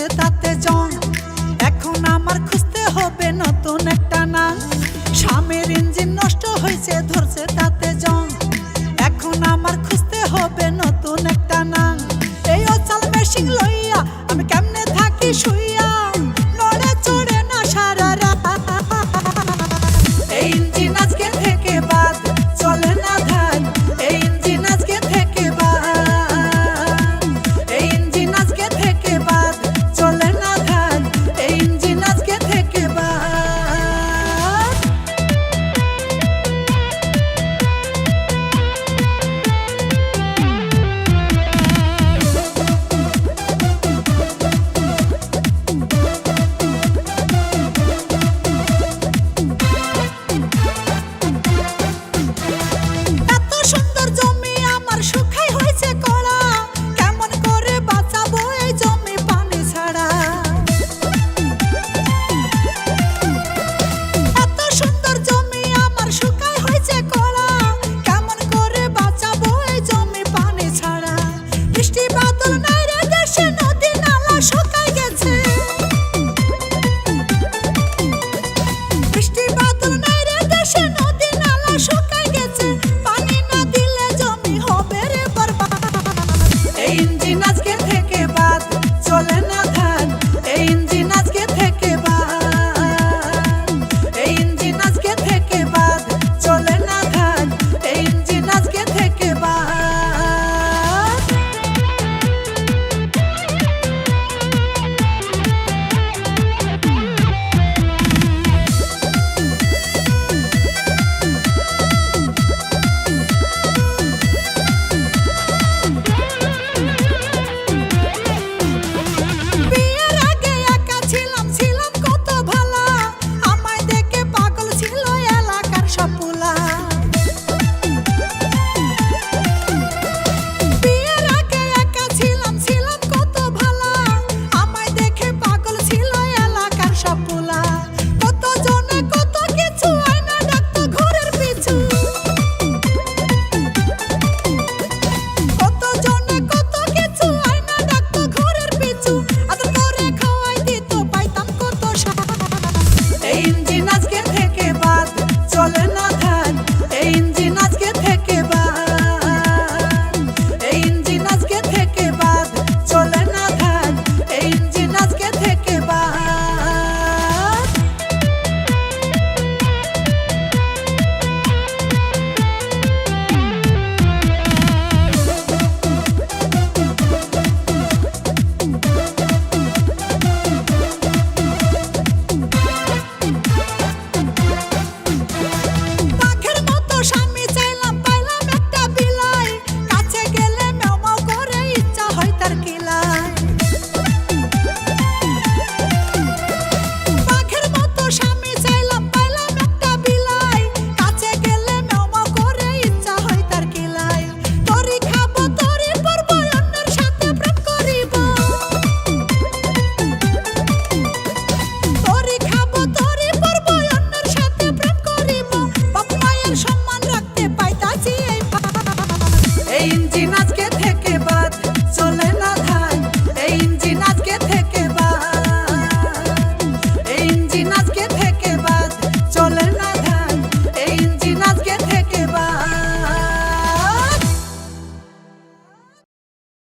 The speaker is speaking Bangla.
ধরছে তাতে জং। এখন আমার খুঁজতে হবে নতুন একটা নাম। স্বামীর ইঞ্জিন নষ্ট হয়েছে ধরছে তাতে জং। এখন আমার খুঁজতে হবে নতুন একটা নাম। এই অচল মেশিন লইয়া আমি কেমনে থাকি শুইয়া, নড়ে চড়ে না সারা রাত। এই ইঞ্জিন আজকে থেকে বাদ, চলে না ধান। এই ইঞ্জিন আজকে থেকে বাদ, এই ইঞ্জিন আজকে থেকে বাদ, চলে না ধান। এই ইঞ্জিন আজকে থেকে বাদ। এত সুন্দর জমি আমার শুকাই হয়েছে কড়া, কেমন করে বাঁচাবো এই জমি পানি ছাড়া। এত সুন্দর জমি আমার শুকাই হয়েছে কড়া, কেমন করে বাঁচাবো এই জমি পানি ছাড়া। বৃষ্টি বাদল নাই রে দেশে, নদী নালা শুকাই গেছে। বৃষ্টি বাদল নাই রে দেশে, নদী নালা শুকাই গেছে। পানি না দিলে জমি হবে রে বরবাদ। এই ইঞ্জিন আজকে থেকে বাদ, চলে না